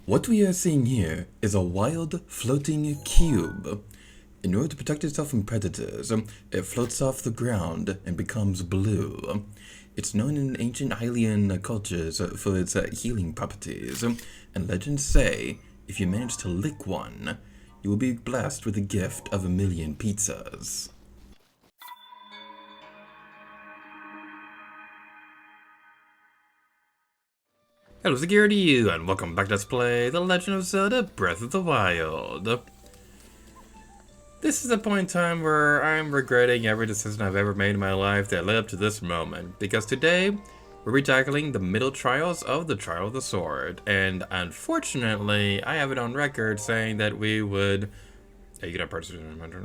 What we are seeing here is a wild floating cube. In order to protect itself from predators, it floats off the ground and becomes blue. It's known in ancient Hylian cultures for its healing properties, and legends say if you manage to lick one, you will be blessed with the gift of 1,000,000 pizzas. Hello, security you, and welcome back to Let's Play The Legend of Zelda Breath of the Wild. This is a point in time where I'm regretting every decision I've ever made in my life that led up to this moment, because today we're retackling the middle trials of the Trial of the Sword, and unfortunately I have it on record saying that we would... Hey, you gonna purchase it? What do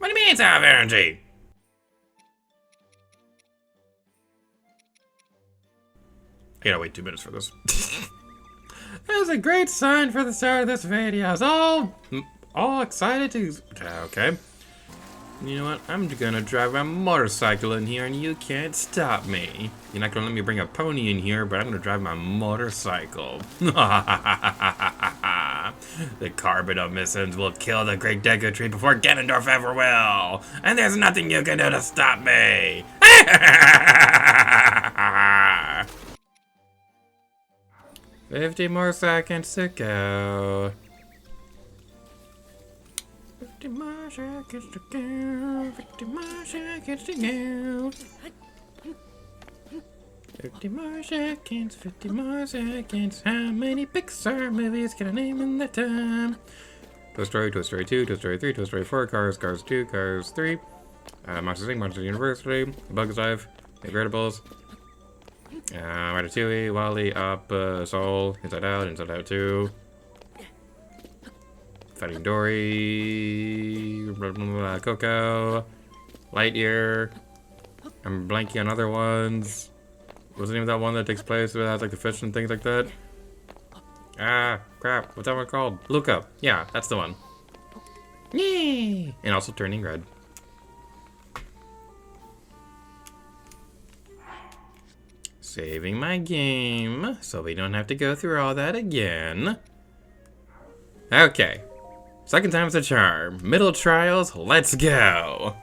you mean it's out of energy? I gotta wait 2 minutes for this. That was a great sign for the start of this video. I was all excited to... Okay. You know what? I'm gonna drive my motorcycle in here and you can't stop me. You're not gonna let me bring a pony in here, but I'm gonna drive my motorcycle. The carbon emissions will kill the Great Deku Tree before Ganondorf ever will. And there's nothing you can do to stop me. 50 more seconds to go. 50 more seconds to go. 50 more seconds to go. 50 more seconds, 50 more seconds. How many Pixar movies can I name in that time? Toy Story, Toy Story 2, Toy Story 3, Toy Story 4, Cars, Cars 2, Cars 3, Monsters Inc., Monsters University, Bugs Life, Incredibles, Ratatouille, Wally, Up, Soul, Inside Out 2, Finding Dory, Coco, Lightyear. I'm blanking on other ones. What's the name of that one that takes place where it has like the fish and things like that? Ah, crap. What's that one called? Luca. Yeah, that's the one. Yay! And also Turning Red. Saving my game, so we don't have to go through all that again. Okay. Second time's a charm. Middle trials, let's go!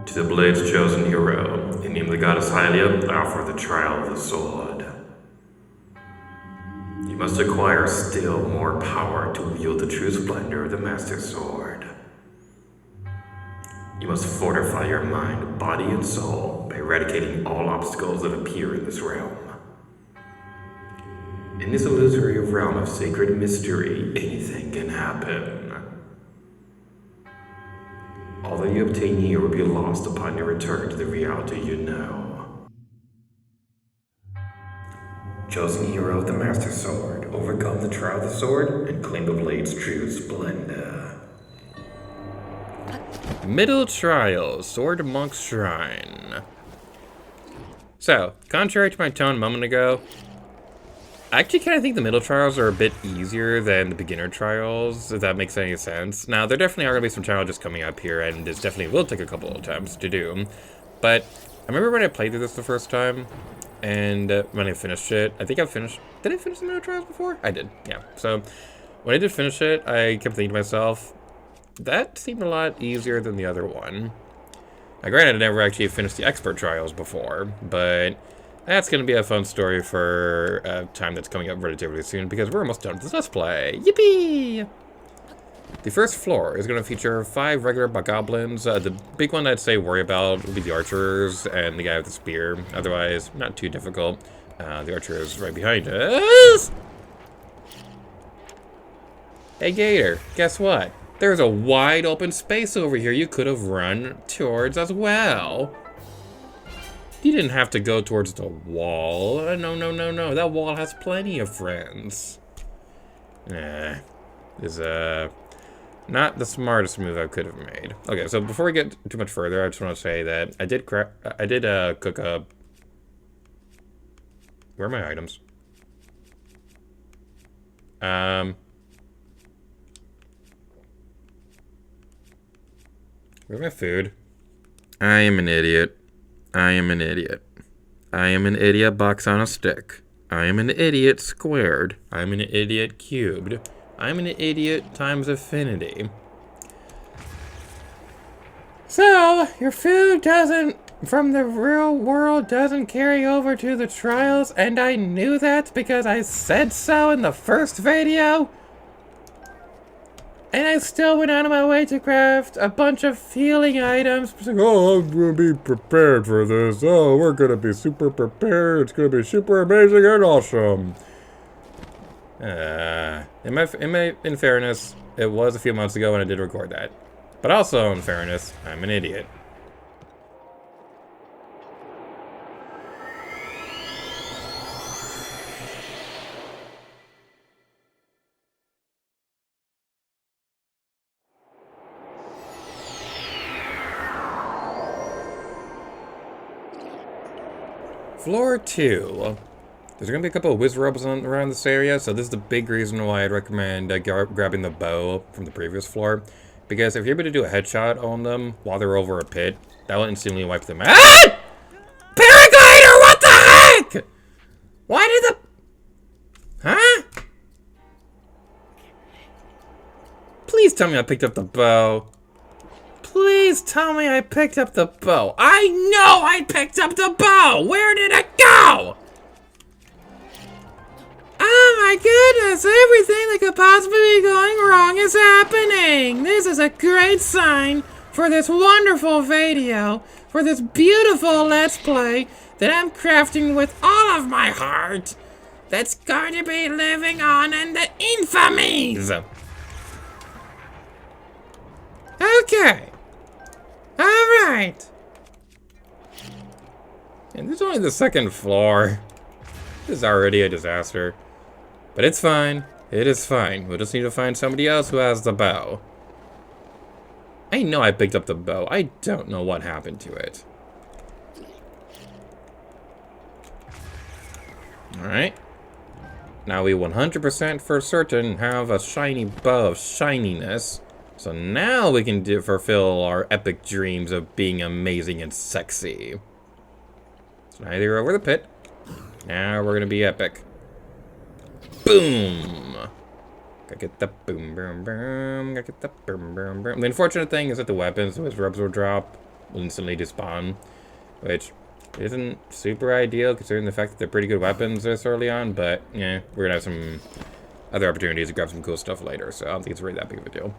To the Blade's chosen hero, in name of the goddess Hylia, I offer the trial of the sword. You must acquire still more power to wield the true splendor of the Master Sword. You must fortify your mind, body, and soul by eradicating all obstacles that appear in this realm. In this illusory realm of sacred mystery, anything can happen. All that you obtain here will be lost upon your return to the reality you know. Chosen hero of the Master Sword, overcome the trial of the sword and claim the blade's true splendor. Middle Trial, Sword Monk's Shrine. So, contrary to my tone a moment ago, I actually kind of think the middle trials are a bit easier than the beginner trials, if that makes any sense. Now, there definitely are going to be some challenges coming up here, and this definitely will take a couple of attempts to do. But I remember when I played through this the first time, and when I finished it, I think I finished... Did I finish the middle trials before? I did, yeah. So, when I did finish it, I kept thinking to myself, that seemed a lot easier than the other one. Now, granted, I never actually finished the expert trials before, but... that's going to be a fun story for a time that's coming up relatively soon, because we're almost done with this Let's Play. Yippee! The first floor is going to feature 5 regular bokoblins. The big one I'd say worry about will be the archers and the guy with the spear. Otherwise, not too difficult. The archer is right behind us. Hey, Gator, guess what? There's a wide open space over here you could have run towards as well. You didn't have to go towards the wall. No. That wall has plenty of friends. Nah. Not the smartest move I could have made. Okay, so before we get too much further, I just want to say that I did cook up. Where are my items? Where's my food? I am an idiot. I am an idiot. I am an idiot box on a stick. I am an idiot squared. I'm an idiot cubed. I'm an idiot times affinity. So, your food from the real world doesn't carry over to the trials, and I knew that because I said so in the first video? And I still went out of my way to craft a bunch of healing items. Like, oh, I'm gonna be prepared for this. Oh, we're gonna be super prepared. It's gonna be super amazing and awesome. In fairness, it was a few months ago when I did record that. But also, in fairness, I'm an idiot. Floor 2. There's going to be a couple of wizrobes around this area, so this is the big reason why I'd recommend grabbing the bow from the previous floor. Because if you're able to do a headshot on them while they're over a pit, that will instantly wipe them out. Ah! Paraglider, what the heck? Why did the... Huh? Please tell me I picked up the bow. Please tell me I picked up the bow. I know I picked up the bow! Where did it go? Oh my goodness, everything that could possibly be going wrong is happening! This is a great sign for this wonderful video, for this beautiful Let's Play that I'm crafting with all of my heart, that's going to be living on in the infamies! Okay. Alright. And this is only the second floor. This is already a disaster. But it's fine. It is fine. We'll just need to find somebody else who has the bow. I know I picked up the bow. I don't know what happened to it. Alright. Now we 100% for certain have a shiny bow of shininess. So now we can fulfill our epic dreams of being amazing and sexy. So now they're over the pit. Now we're gonna be epic. Boom! Gotta get the boom, boom, boom. Gotta get the boom, boom, boom. The unfortunate thing is that the weapons with rubs will drop, will instantly despawn, which isn't super ideal considering the fact that they're pretty good weapons this early on. But yeah, we're gonna have some other opportunities to grab some cool stuff later, so I don't think it's really that big of a deal.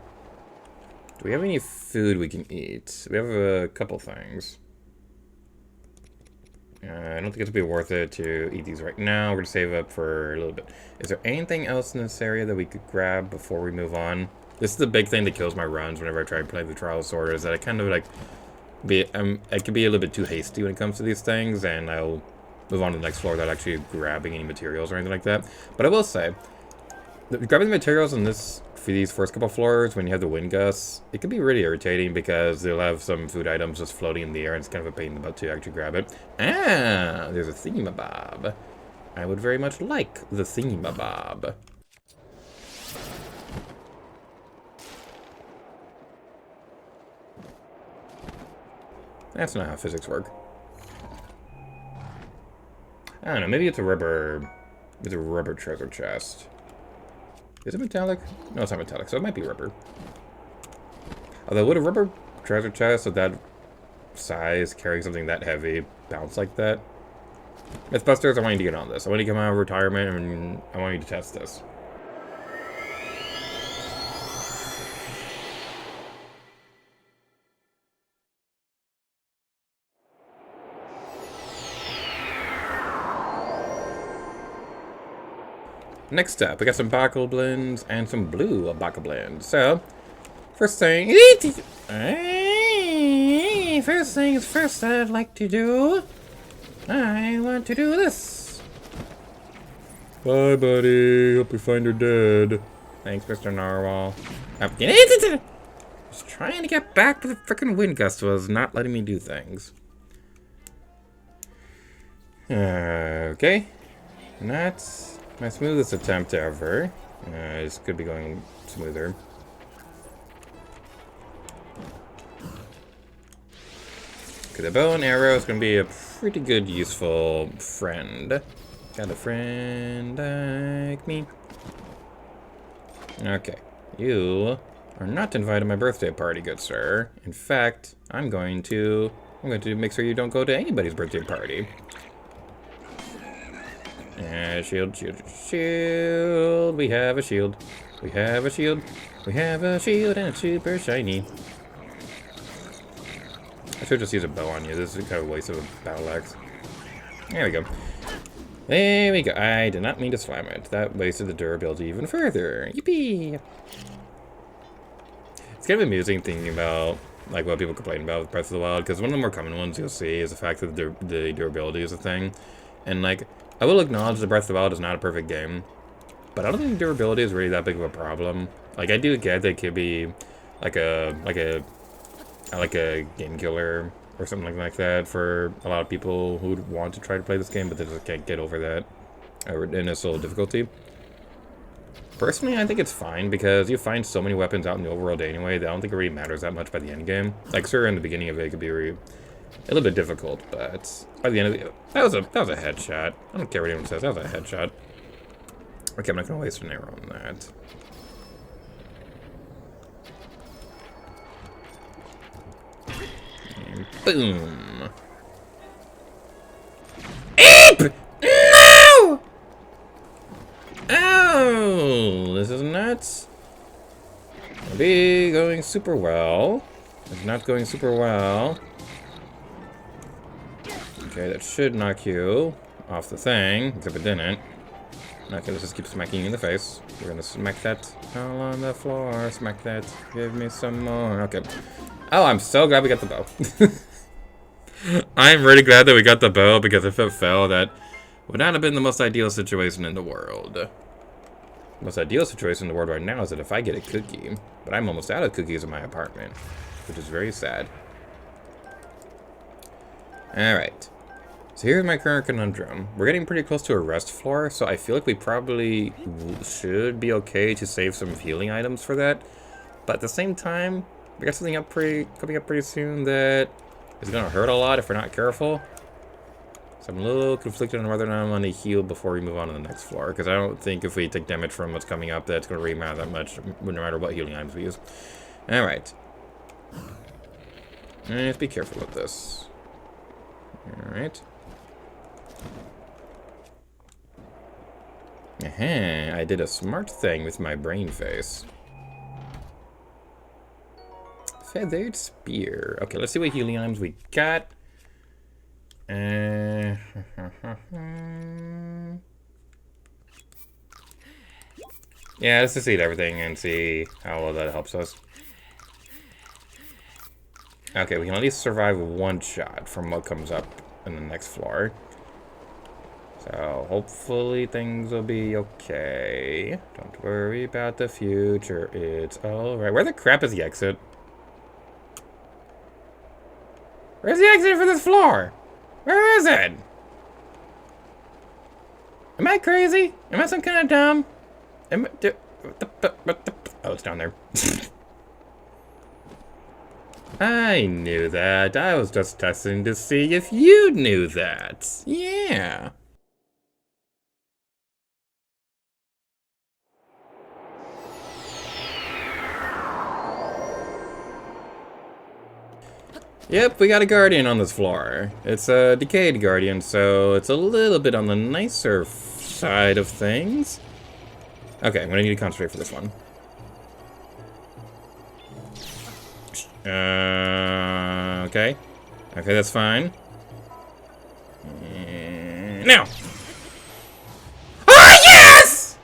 Do we have any food we can eat? We have a couple things. I don't think it's gonna be worth it to eat these right now. We're gonna save up for a little bit. Is there anything else in this area that we could grab before we move on? This is the big thing that kills my runs whenever I try to play the trial sword, is that I kind of like I can be a little bit too hasty when it comes to these things, and I'll move on to the next floor without actually grabbing any materials or anything like that. But I will say, grabbing the materials in this for these first couple floors, when you have the wind gusts, it can be really irritating because they'll have some food items just floating in the air and it's kind of a pain in the butt to actually grab it. Ah, there's a thingamabob. I would very much like the thingamabob. That's not how physics work. I don't know, maybe it's a rubber treasure chest. Is it metallic? No, it's not metallic, so it might be rubber. Although, would a rubber treasure chest of that size, carrying something that heavy, bounce like that? Mythbusters, I want you to get on this. I want you to come out of retirement, and I want you to test this. Next up, we got some bokoblins and some blue bokoblins. So, first thing is first I'd like to do, I want to do this. Bye, buddy. Hope you find her dead. Thanks, Mr. Narwhal. Just trying to get back, but the freaking wind gust was not letting me do things. Okay. Not my smoothest attempt ever. This could be going smoother. Okay, the bow and arrow is going to be a pretty good, useful friend. Got a friend like me. Okay, you are not invited to my birthday party, good sir. In fact, I'm going to make sure you don't go to anybody's birthday party. Shield, shield, shield. We have a shield. We have a shield. We have a shield and it's super shiny. I should just use a bow on you. This is kind of a waste of a battle axe. There we go. There we go. I did not mean to slam it. That wasted the durability even further. Yippee! It's kind of amusing thinking about like what people complain about with Breath of the Wild, because one of the more common ones you'll see is the fact that the durability is a thing. And like, I will acknowledge that Breath of the Wild is not a perfect game, but I don't think durability is really that big of a problem. Like, I do get that it could be like a game killer or something like that for a lot of people who would want to try to play this game, but they just can't get over that initial difficulty. Personally, I think it's fine because you find so many weapons out in the overworld anyway that I don't think it really matters that much by the end game. Like, sure, in the beginning of it could be a little bit difficult, but by the end of the that was a headshot. I don't care what anyone says. That was a headshot. Okay, I'm not gonna waste an arrow on that. And boom. Ape! No! Oh, this is nuts. It'll be going super well. It's not going super well. Okay, that should knock you off the thing, except it didn't. Okay, let's just keep smacking you in the face. We're gonna smack that all on the floor. Smack that. Give me some more. Okay. Oh, I'm so glad we got the bow. I'm really glad that we got the bow, because if it fell, that would not have been the most ideal situation in the world. The most ideal situation in the world right now is that if I get a cookie, but I'm almost out of cookies in my apartment, which is very sad. Alright. So here's my current conundrum. We're getting pretty close to a rest floor, so I feel like we probably should be okay to save some healing items for that. But at the same time, we got something coming up pretty soon that is going to hurt a lot if we're not careful. So I'm a little conflicted on whether or not I'm going to heal before we move on to the next floor, because I don't think if we take damage from what's coming up, that's going to really matter that much, no matter what healing items we use. Alright. Let's be careful with this. Alright. I did a smart thing with my brain face. Feathered spear. Okay, let's see what healing items we got. Yeah, let's just eat everything and see how well that helps us. Okay, we can at least survive one shot from what comes up in the next floor. So, hopefully things will be okay. Don't worry about the future, it's alright. Where the crap is the exit? Where's the exit for this floor? Where is it? Am I crazy? Am I some kind of dumb? Oh, it's down there. I knew that. I was just testing to see if you knew that. Yeah. Yep, we got a guardian on this floor. It's a decayed guardian, so it's a little bit on the nicer side of things. Okay, I'm gonna need to concentrate for this one. Okay. Okay, that's fine. Now! Oh, yes!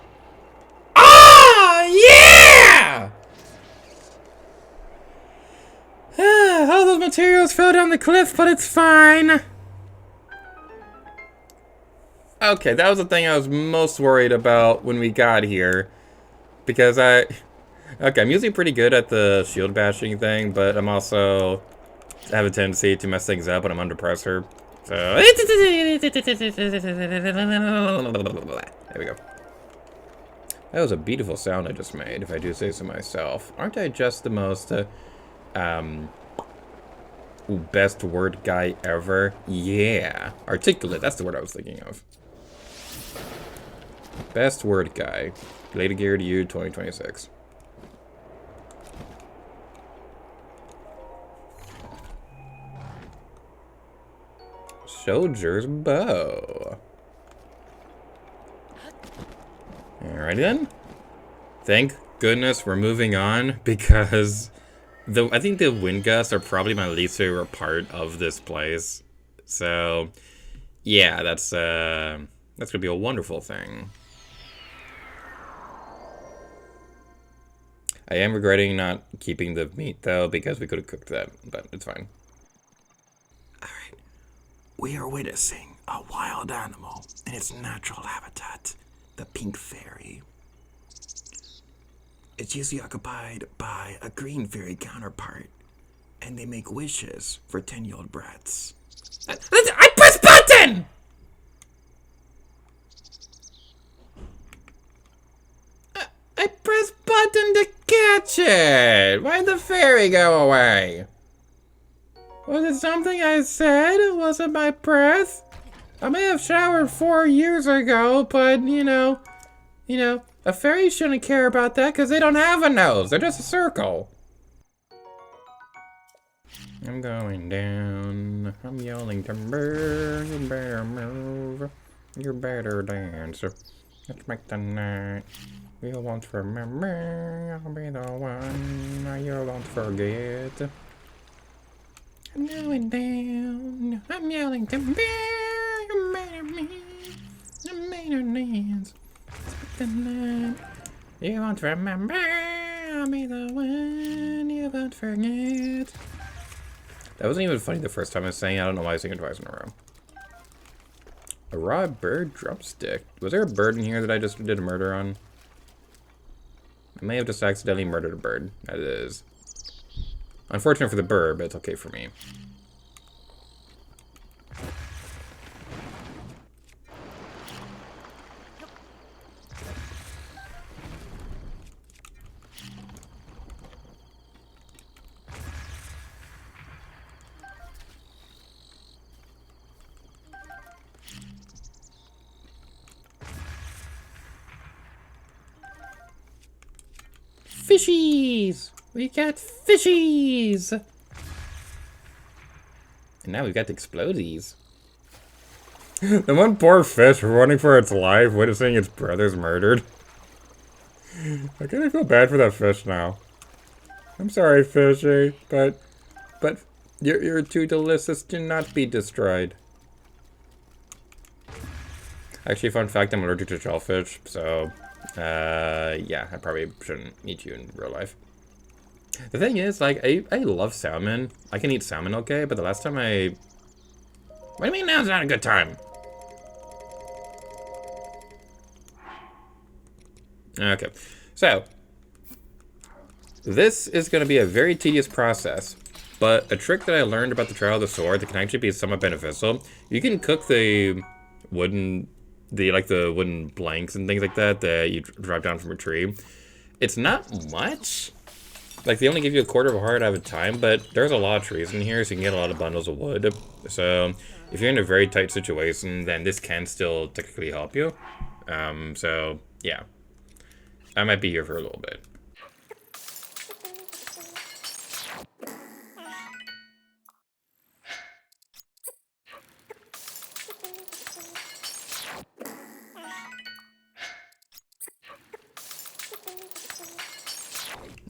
Oh, yeah! All those materials fell down the cliff, but it's fine. Okay, that was the thing I was most worried about when we got here. Because Okay, I'm usually pretty good at the shield bashing thing, but I'm also have a tendency to mess things up when I'm under pressure. So there we go. That was a beautiful sound I just made, if I do say so myself. Aren't I just the most best word guy ever? Yeah, articulate. That's the word I was thinking of. Best word guy. Later gear to you, 2026. Soldier's bow. Alrighty then. Thank goodness we're moving on, because I think the wind gusts are probably my least favorite part of this place. So yeah, that's gonna be a wonderful thing. I am regretting not keeping the meat though, because we could have cooked that, but it's fine. Alright. We are witnessing a wild animal in its natural habitat, the pink fairy. It's usually occupied by a green fairy counterpart, and they make wishes for 10-year-old brats. I press button! I press button to catch it! Why'd the fairy go away? Was it something I said? Was it my breath? I may have showered 4 years ago, but, you know, a fairy shouldn't care about that because they don't have a nose. They're just a circle. I'm going down. I'm yelling timber. You better move. You better dance. Let's make the night. We won't remember. I'll be the one you won't forget. I'm going down. I'm yelling timber. You better move. You better dance. You won't remember, I'll be the one you won't forget. That wasn't even funny the first time I was saying. I don't know why I was singing twice in a row. A raw bird drumstick. Was there a bird in here that I just did a murder on? I may have just accidentally murdered a bird. That is unfortunate for the bird, but it's okay for me. Fishies! We got fishies! And now we've got the explodies. The one poor fish running for its life, witnessing its brother's murdered. I kind of feel bad for that fish now. I'm sorry, fishy, but you're too delicious to not be destroyed. Actually, fun fact, I'm allergic to shellfish, so yeah, I probably shouldn't eat you in real life. The thing is, like, I love salmon. I can eat salmon okay, but the last time I... What do you mean now's not a good time? Okay, so this is going to be a very tedious process, but a trick that I learned about the Trial of the Sword that can actually be somewhat beneficial. You can cook the wooden blanks and things like that that you drop down from a tree. It's not much. Like, they only give you a quarter of a heart at a time, but there's a lot of trees in here, so you can get a lot of bundles of wood. So if you're in a very tight situation, then this can still technically help you. So yeah, I might be here for a little bit.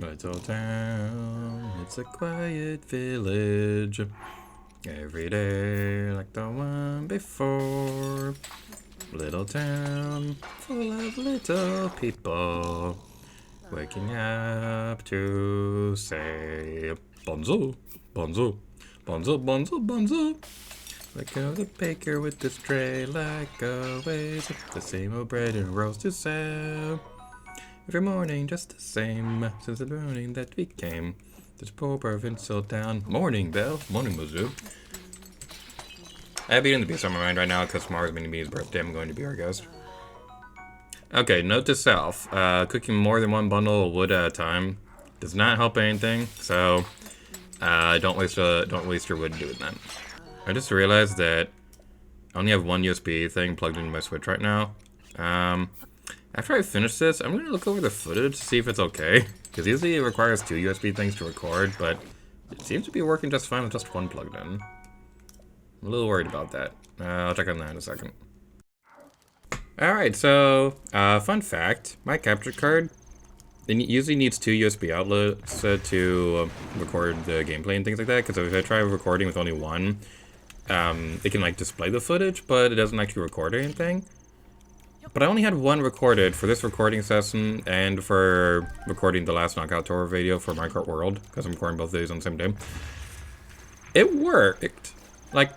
Little town, it's a quiet village. Every day like the one before. Little town, full of little people. Waking up to say, bonzo, bonzo, bonzo, bonzo, bonzo. Let go the baker with this tray like always. The same old bread and rolls to sell. Every morning, just the same, since the morning that we came. This poor provincial town. Morning, Belle. Morning, Mizzou. I have Beauty and the Beast on my mind right now because tomorrow's going to be his birthday. I'm going to be our guest. Okay, note to self. Cooking more than one bundle of wood at a time does not help anything, so don't waste your wood doing that. I just realized that I only have one USB thing plugged into my Switch right now. After I finish this, I'm going to look over the footage to see if it's okay. Because usually it requires 2 USB things to record, but it seems to be working just fine with just one plugged in. I'm a little worried about that. I'll check on that in a second. Alright, so, fun fact. My capture card, it usually needs 2 USB outlets to record the gameplay and things like that. Because if I try recording with only one, it can, like, display the footage, but it doesn't actually record anything. But I only had one recorded for this recording session and for recording the last Knockout Tour video for Minecraft World, because I'm recording both days on the same day. It worked. Like,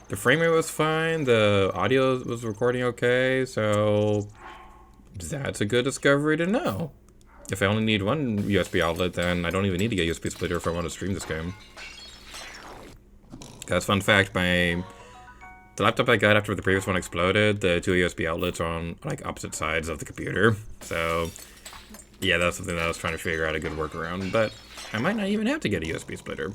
the frame rate was fine, the audio was recording okay, so that's a good discovery to know. If I only need one USB outlet, then I don't even need to get a USB splitter if I want to stream this game. That's fun fact, the laptop I got after the previous one exploded, the 2 USB outlets are on, like, opposite sides of the computer. So, yeah, that's something that I was trying to figure out a good workaround. But I might not even have to get a USB splitter.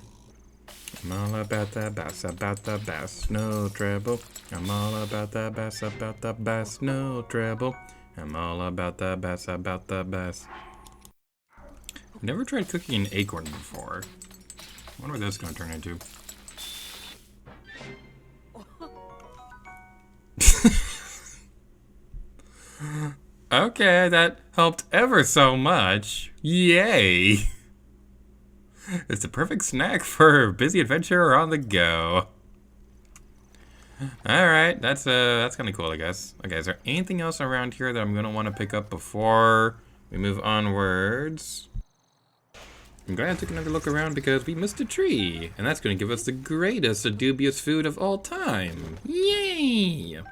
I'm all about that bass, no trouble. I'm all about that bass, no trouble. I'm all about that bass. I've never tried cooking an acorn before. I wonder what that's going to turn into. Okay, that helped ever so much. Yay! It's the perfect snack for busy adventure or on the go. Alright, that's kind of cool, I guess. Okay, is there anything else around here that I'm going to want to pick up before we move onwards? I'm glad I took another look around because we missed a tree. And that's going to give us the greatest dubious food of all time. Yay!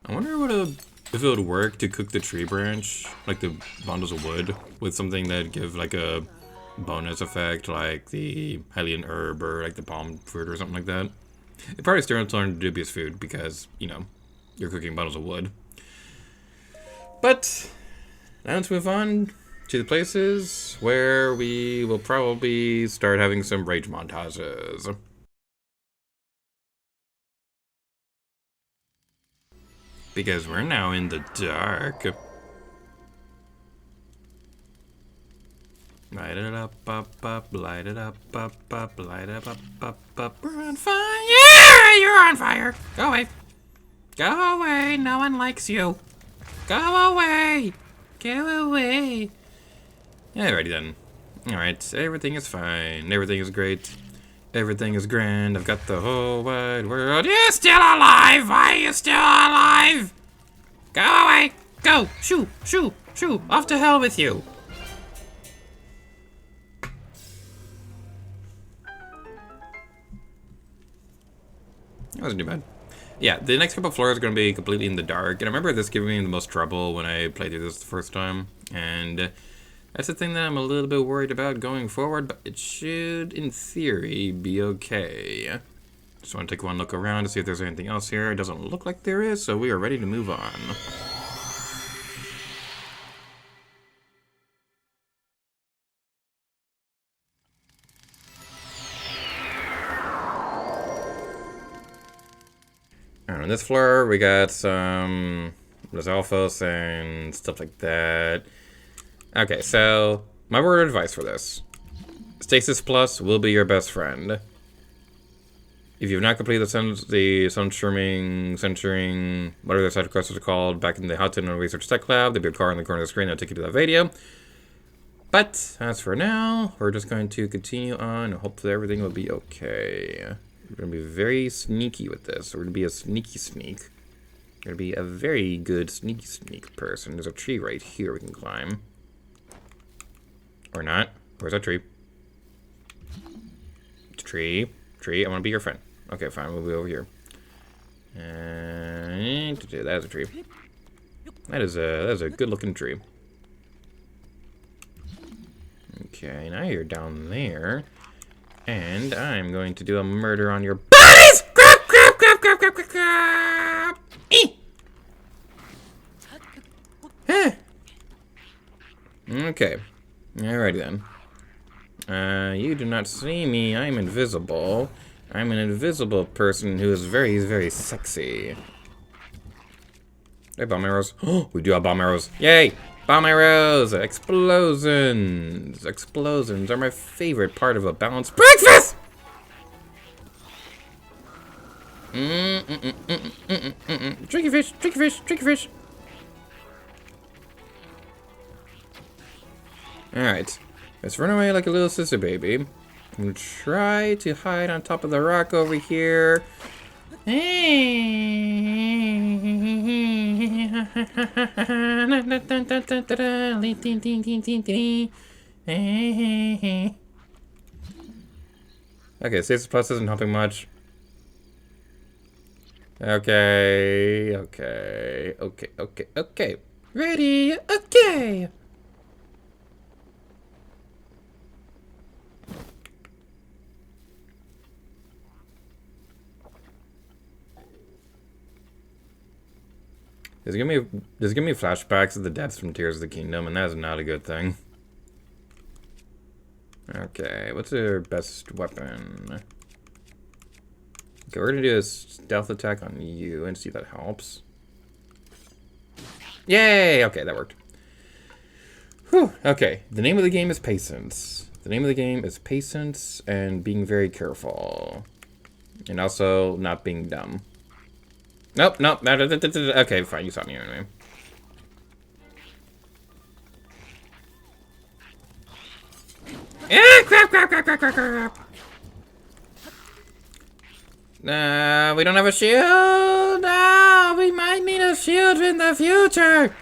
I wonder if it would work to cook the tree branch, like the bundles of wood, with something that'd give like a bonus effect, like the Hylian herb or like the palm fruit or something like that. It probably still turned into dubious food because, you know, you're cooking bundles of wood. But now let's move on to the places where we will probably start having some rage montages. Because we're now in the dark. Light it up, light it up, light it up. We're on fire! Yeah, you're on fire! Go away. Go away, no one likes you. Go away! Go away! Alrighty then. Alright, everything is fine. Everything is great. Everything is grand. I've got the whole wide world. You're still alive! Why are you still alive? Go away! Go! Shoo! Shoo! Shoo! Off to hell with you! That wasn't too bad. Yeah, the next couple of floors are going to be completely in the dark. And I remember this giving me the most trouble when I played through this the first time. And that's the thing that I'm a little bit worried about going forward, but it should, in theory, be okay. Just want to take one look around to see if there's anything else here. It doesn't look like there is, so we are ready to move on. On this floor, we got some Alphos and stuff like that. Okay, so my word of advice for this. Stasis Plus will be your best friend. If you've not completed the censuring, whatever the side quests are called, back in the How to Know Research Tech Lab, there'll be a car in the corner of the screen that'll take you to that video. But, as for now, we're just going to continue on, and hopefully everything will be okay. We're going to be very sneaky with this. We're going to be a sneaky sneak. We're going to be a very good sneaky sneak person. There's a tree right here we can climb. Or not. Where's that tree? It's a tree. Tree, I want to be your friend. Okay, fine, we'll be over here. That is a tree. That is a good looking tree. Okay, now you're down there. And I'm going to do a murder on your bodies! Crap, crap, crap, crap, crap, crap, crap! Huh. Okay. Alrighty then. You do not see me. I'm invisible. I'm an invisible person who is very, very sexy. Hey, bomb arrows. Oh, we do have bomb arrows. Yay! Bomb arrows! Explosions! Explosions are my favorite part of a balanced breakfast! Tricky fish, tricky fish, tricky fish. Alright. Let's run away like a little sister baby. I'm gonna try to hide on top of the rock over here. Okay, stasis plus isn't helping much. Okay. Ready? Okay. There's gonna be flashbacks of the deaths from Tears of the Kingdom, and that is not a good thing. Okay, what's their best weapon? Okay, we're gonna do a stealth attack on you and see if that helps. Yay! Okay, that worked. Whew. Okay, the name of the game is Patience. The name of the game is Patience and being very careful. And also not being dumb. Nope. Okay, fine, you saw me anyway. Crap. We don't have a shield. No, we might need a shield in the future.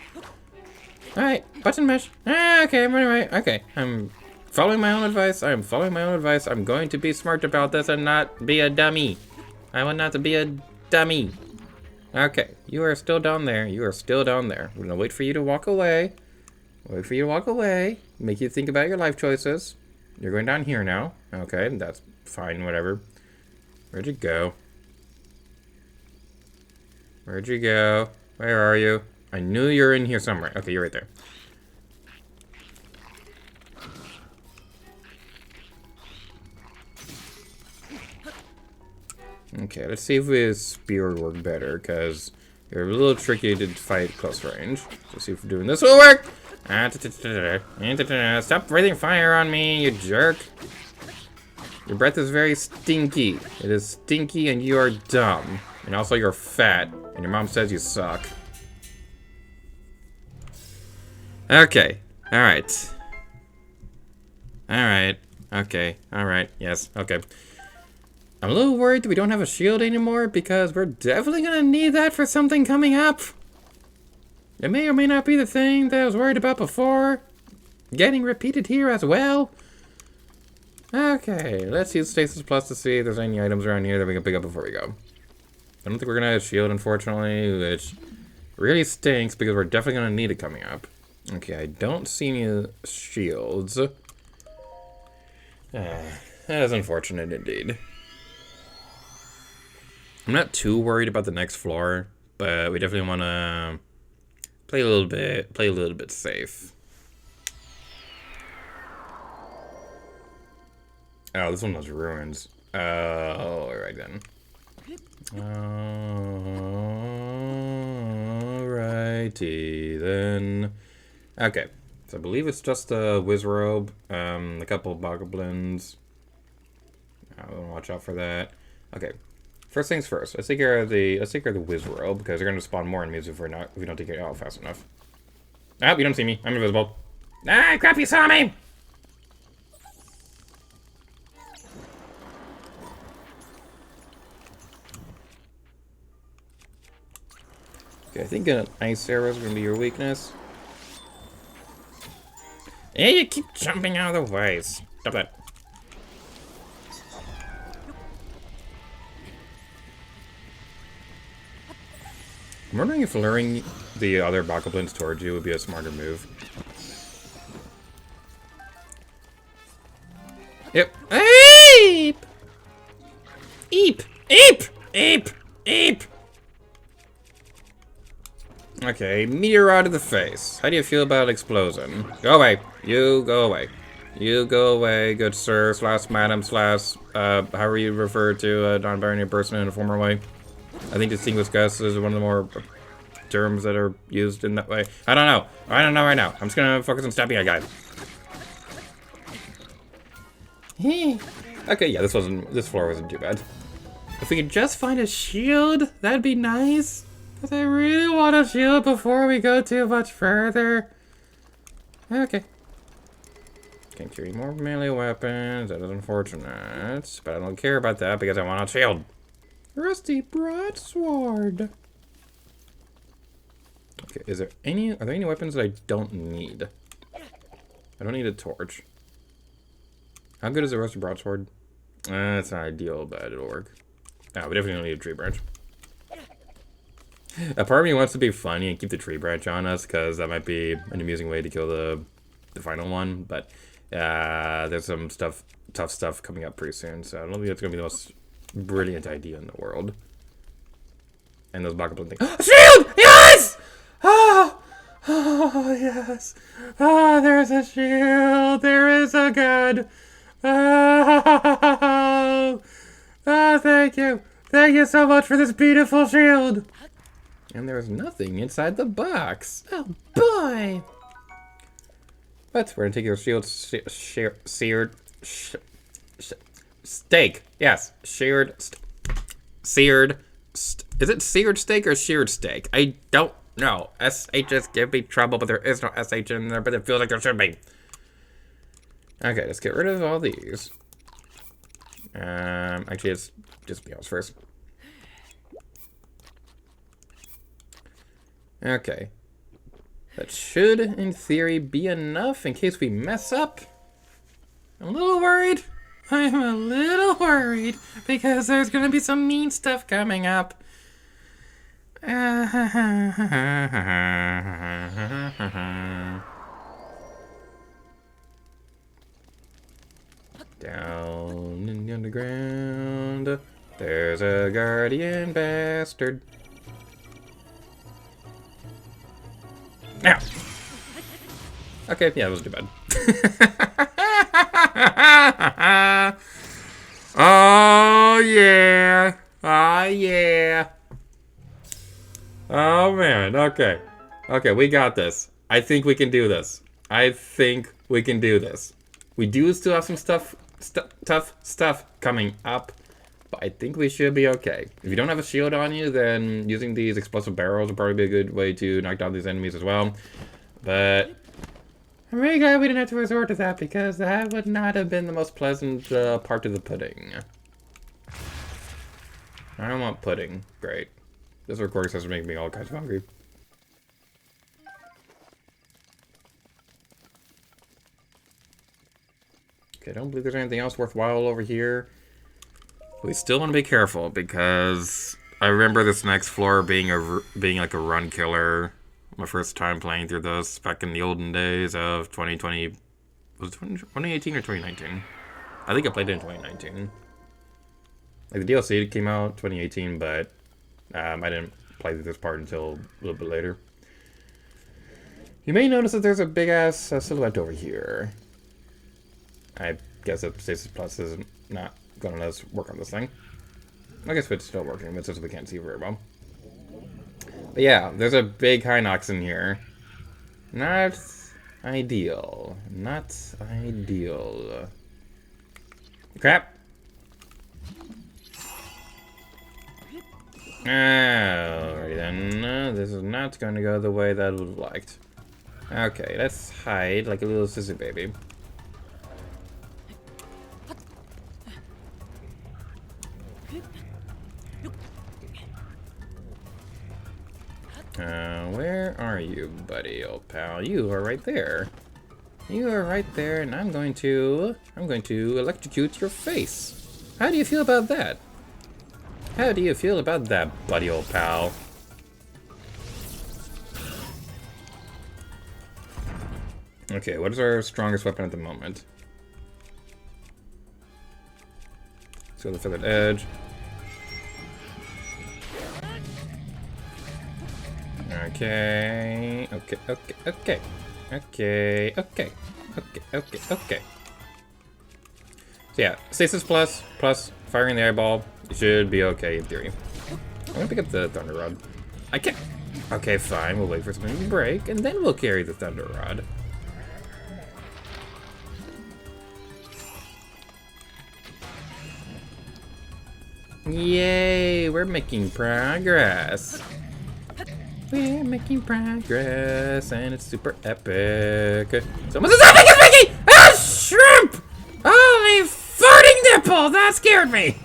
Alright, button mash. Okay, I'm running right. Okay, I'm following my own advice. I'm going to be smart about this and not be a dummy. I want not to be a dummy. Okay, you are still down there. We're gonna wait for you to walk away. Make you think about your life choices. You're going down here now. Okay, that's fine, whatever. Where'd you go? Where are you? I knew you were in here somewhere. Okay, you're right there. Okay, let's see if his spear would work better, because you're a little tricky to fight close range. Let's see if doing this will work! Stop breathing fire on me, you jerk! Your breath is very stinky. It is stinky and you are dumb. And also you're fat, and your mom says you suck. Okay, alright. Yes, okay. I'm a little worried that we don't have a shield anymore because we're definitely gonna need that for something coming up. It may or may not be the thing that I was worried about before. Getting repeated here as well. Okay, let's use Stasis Plus to see if there's any items around here that we can pick up before we go. I don't think we're gonna have a shield, unfortunately, which really stinks because we're definitely gonna need it coming up. Okay, I don't see any shields. That is unfortunate indeed. I'm not too worried about the next floor, but we definitely want to play a little bit safe. Oh, this one has ruins. Oh, alright then. Alrighty then. Okay, so I believe it's just a Wizrobe, a couple of Bogoblins. I'll watch out for that. Okay. First things first, let's take care of the Wizrobe, because they're gonna spawn more enemies if we don't take it out fast enough. Oh, you don't see me. I'm invisible. Ah, crap, you saw me! Okay, I think an ice arrow is gonna be your weakness. Hey, you keep jumping out of the way. Stop that. I'm wondering if luring the other bokoblins towards you would be a smarter move. Yep. Eep! Eep! Eep! Eep! Eep! Okay, meteor out of the face. How do you feel about explosion? Go away. You go away. You go away, good sir, slash madam, slash, however you refer to a non-binary person in a former way. I think distinguished guest is one of the more terms that are used in that way. I don't know. I don't know right now. I'm just gonna focus on stopping a guy. Okay, yeah, this floor wasn't too bad. If we could just find a shield, that'd be nice. Because I really want a shield before we go too much further. Okay. Can't carry more melee weapons. That is unfortunate. But I don't care about that because I want a shield. Rusty broadsword. Okay, are there any weapons that I don't need? I don't need a torch. How good is a rusty broadsword? It's not ideal, but it'll work. Oh, we definitely don't need a tree branch. A part of me wants to be funny and keep the tree branch on us, because that might be an amusing way to kill the final one, but there's some tough stuff coming up pretty soon, so I don't think that's going to be the most brilliant idea in the world. And those bokoblin things. Shield! Yes! Oh! Oh, yes. Oh, there's a shield. There is a gun. Oh! Oh, thank you. Thank you so much for this beautiful shield. And there's nothing inside the box. Oh, boy. But we're going to take your shield seared steak. Yes, seared. Is it seared steak or sheared steak? I don't know. SHs give me trouble, but there is no SH in there, but it feels like there should be. Okay, let's get rid of all these. Actually, it's just meals first. Okay. That should, in theory, be enough in case we mess up. I'm a little worried. I'm a little worried because there's going to be some mean stuff coming up. Down in the underground, there's a guardian bastard. Ow! Okay, yeah, that wasn't too bad. Oh, yeah. Oh, yeah. Oh, man. Okay. Okay, we got this. I think we can do this. I think we can do this. We do still have some tough stuff coming up, but I think we should be okay. If you don't have a shield on you, then using these explosive barrels will probably be a good way to knock down these enemies as well. But I'm really glad we didn't have to resort to that, because that would not have been the most pleasant part of the pudding. I don't want pudding. Great. This recording session is making me all kinds of hungry. Okay, I don't believe there's anything else worthwhile over here. We still want to be careful, because I remember this next floor being like a run killer. My first time playing through this back in the olden days of 2020. Was it 2018 or 2019? I think I played it in 2019. Like, the DLC came out 2018, but I didn't play through this part until a little bit later. You may notice that there's a big-ass silhouette over here. I guess that Stasis Plus is not going to let us work on this thing. I guess it's still working, but since we can't see very well. But yeah, there's a big Hinox in here. Not ideal. Not ideal. Crap. Alrighty then. This is not going to go the way that I would have liked. Okay, let's hide like a little sissy baby. Where are you, buddy, old pal? You are right there. You are right there, and I'm going to electrocute your face. How do you feel about that? How do you feel about that, buddy, old pal? Okay, what is our strongest weapon at the moment? So the feathered edge. Okay. Okay. So yeah, stasis plus firing the eyeball should be okay in theory. I'm gonna pick up the thunder rod. I can't. Okay, fine. We'll wait for something to break, and then we'll carry the thunder rod. Yay! We're making progress. We're making progress, and it's super epic. Someone's as epic as Wiki! Ah, shrimp! Holy farting nipple! That scared me!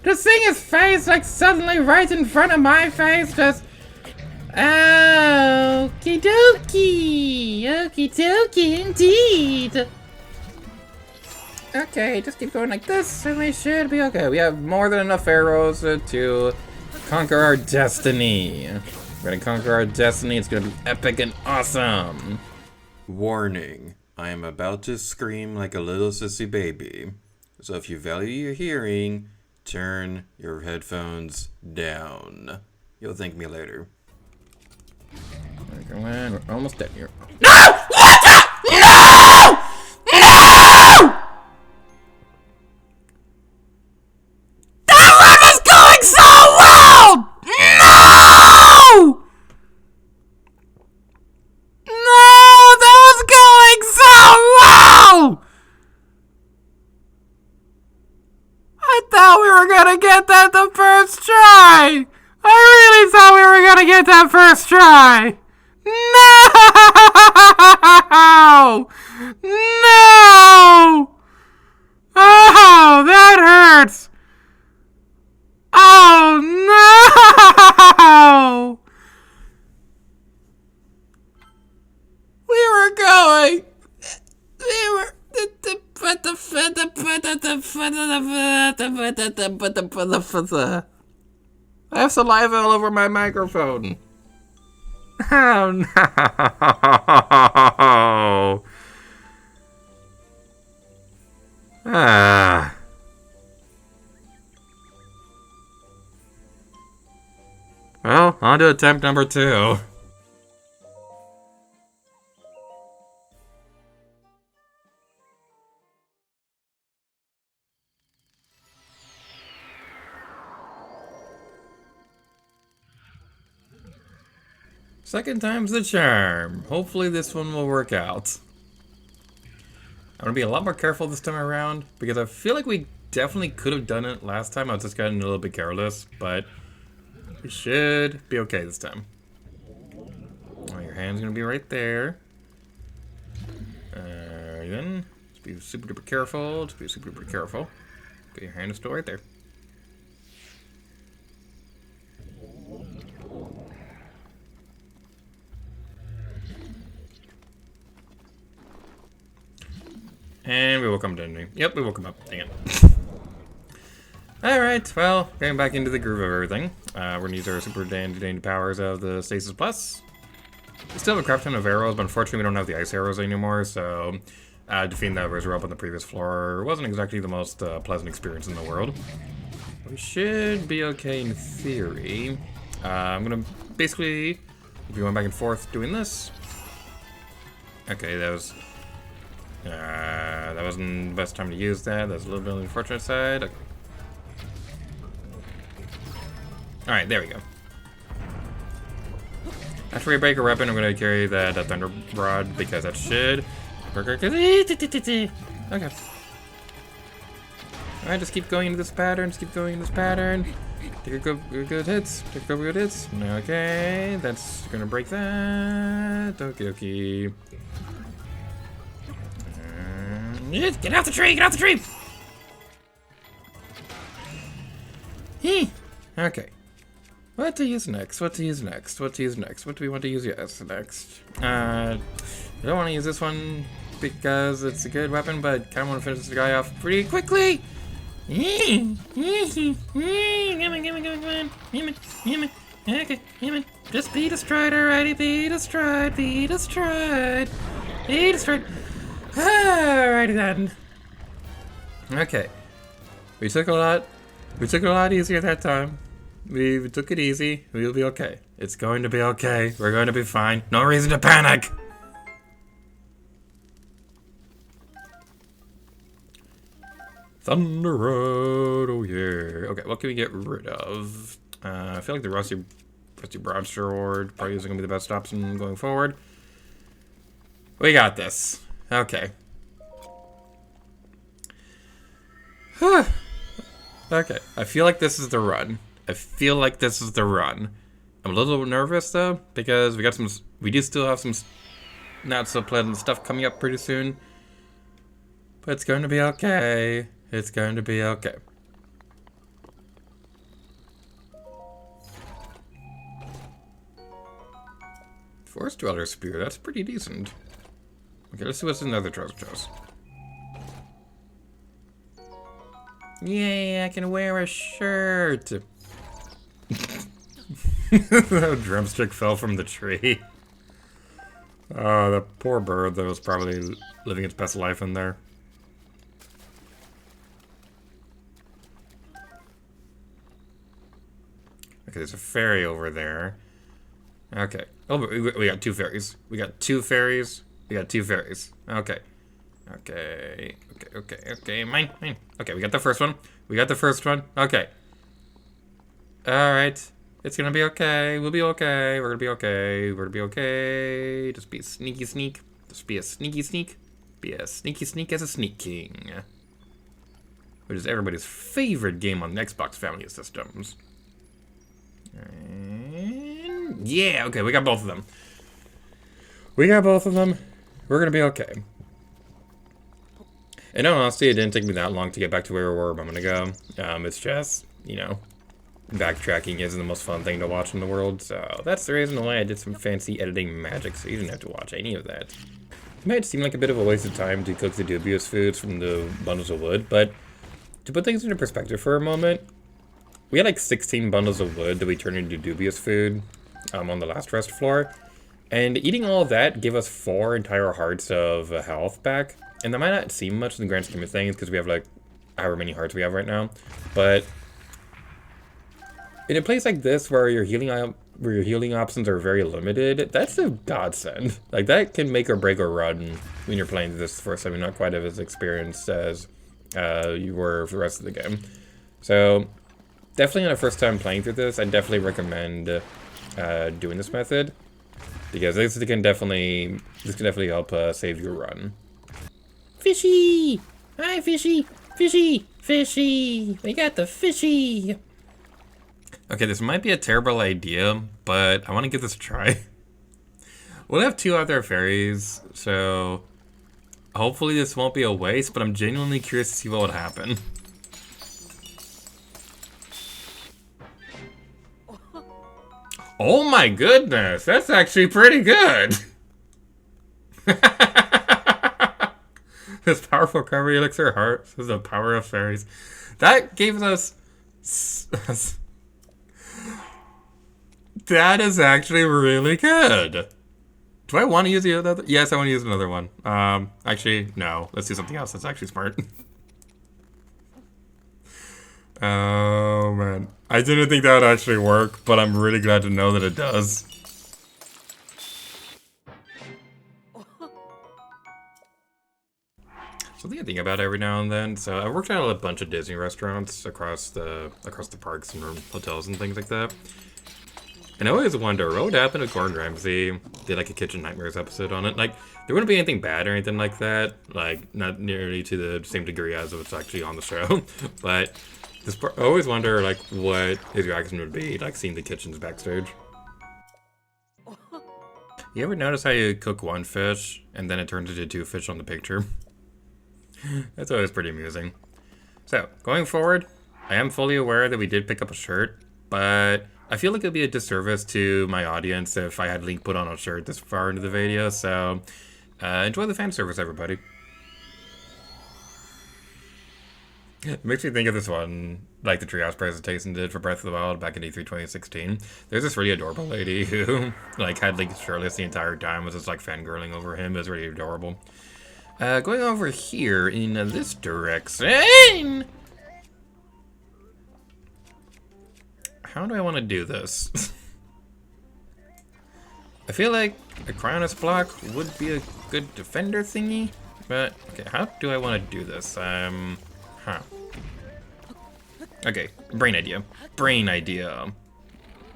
Just seeing his face, like, suddenly right in front of my face, just... Okie dokie! Okie dokie, indeed! Okay, just keep going like this, and we should be okay. We have more than enough arrows to conquer our destiny. We're gonna conquer our destiny. It's gonna be epic and awesome. Warning, I am about to scream like a little sissy baby. So if you value your hearing, turn your headphones down. You'll thank me later. Okay, we're almost dead here. No! What the? No! No! That run was going so well! No! No, that was going so well! I thought we were gonna get that the first try! I really thought we were gonna get that first try! No! No! Oh, that hurts! Oh, no! We were going. We were. I have saliva all over my microphone. Oh no! Ah. Well, on to attempt number 2. Second time's the charm. Hopefully this one will work out. I'm gonna be a lot more careful this time around because I feel like we definitely could have done it last time. I was just getting a little bit careless, but we should be okay this time. Oh, your hand's gonna be right there. Then just be super duper careful. Just be super duper careful. Okay, your hand is still right there. And we will come down. Yep, we will come up. Dang it. Alright, well, getting back into the groove of everything. We're gonna use our super dandy powers of the Stasis Plus. We still have a crap ton of arrows, but unfortunately we don't have the ice arrows anymore, so defeating that Razor up on the previous floor wasn't exactly the most pleasant experience in the world. We should be okay in theory. I'm gonna basically be going back and forth doing this. Okay, that wasn't the best time to use that. That's a little bit on the unfortunate side. Okay. Alright, there we go. After we break a weapon, I'm going to carry that thunder rod because that should... Okay. Alright, just keep going into this pattern. Just keep going in this pattern. Take a good hits. Take a couple good hits. Okay, that's going to break that. Okie. Get off the tree! Get off the tree! Okay. What to use next? What to use next? What to use next? What do we want to use next? I don't want to use this one because it's a good weapon, but kind of want to finish this guy off pretty quickly. Come on. Okay, come on. Just be destroyed already. Be destroyed. He destroyed. Alrighty then. Okay. We took a lot. We took it a lot easier that time. We took it easy. We'll be okay. It's going to be okay. We're going to be fine. No reason to panic. Thunder Road, oh yeah. Okay, what can we get rid of? I feel like the rusty broadsword probably isn't gonna be the best option going forward. We got this. Okay. Okay, I feel like this is the run. I'm a little nervous though because we do still have some not so pleasant stuff coming up pretty soon. But it's going to be okay. It's going to be okay. Forest Dweller Spear, that's pretty decent. Okay, let's see what's in the other treasure chest. Yay, I can wear a shirt! That drumstick fell from the tree. Oh, the poor bird that was probably living its best life in there. Okay, there's a fairy over there. Okay. Oh, we got two fairies. We got two fairies. Okay. Okay. Mine. Okay, we got the first one. Okay. Alright. It's gonna be okay. We'll be okay. We're gonna be okay. Just be a sneaky sneak. Be a sneaky sneak as a sneak king. Which is everybody's favorite game on the Xbox family of systems. And yeah, okay, we got both of them. We're gonna be okay. And honestly, it didn't take me that long to get back to where we were a moment ago. It's just, you know, backtracking isn't the most fun thing to watch in the world, so that's the reason why I did some fancy editing magic, so you didn't have to watch any of that. It might seem like a bit of a waste of time to cook the dubious foods from the bundles of wood, but to put things into perspective for a moment, we had like 16 bundles of wood that we turned into dubious food on the last rest floor, and eating all of that gave us 4 entire hearts of health back, and that might not seem much in the grand scheme of things because we have like however many hearts we have right now, but in a place like this where your healing options are very limited, that's a godsend. Like that can make or break a run when you're playing this first time. You're not quite as experienced as you were for the rest of the game. So definitely on a first time playing through this, I definitely recommend doing this method because this can definitely help save your run. Fishy! Hi, fishy! Fishy! We got the fishy! Okay, this might be a terrible idea, but I want to give this a try. We'll have 2 other fairies, so hopefully this won't be a waste, but I'm genuinely curious to see what would happen. Oh my goodness, that's actually pretty good! This powerful recovery elixir heart is the power of fairies. That gave us... That is actually really good. Do I want to use the other? Yes, I want to use another one. Actually, no. Let's do something else that's actually smart. Oh, man. I didn't think that would actually work, but I'm really glad to know that it does. Something I think about every now and then. So I worked at a bunch of Disney restaurants across the parks and hotels and things like that. And I always wonder what would happen if Gordon Ramsay did like a Kitchen Nightmares episode on it. Like, there wouldn't be anything bad or anything like that. Like, not nearly to the same degree as what's actually on the show. But I always wonder like what his reaction would be, like seeing the kitchens backstage. You ever notice how you cook one fish and then it turns into 2 fish on the picture? That's always pretty amusing. So, going forward, I am fully aware that we did pick up a shirt, but I feel like it would be a disservice to my audience if I had Link put on a shirt this far into the video, so enjoy the fan service, everybody. It makes me think of this one, like the Treehouse presentation did for Breath of the Wild back in E3 2016. There's this really adorable lady who, like, had, like, shirtless the entire time, was just, like, fangirling over him. It was really adorable. Going over here in this direction. How do I want to do this? I feel like a Cryonis block would be a good defender thingy, but okay, how do I want to do this? Okay, brain idea. Brain idea.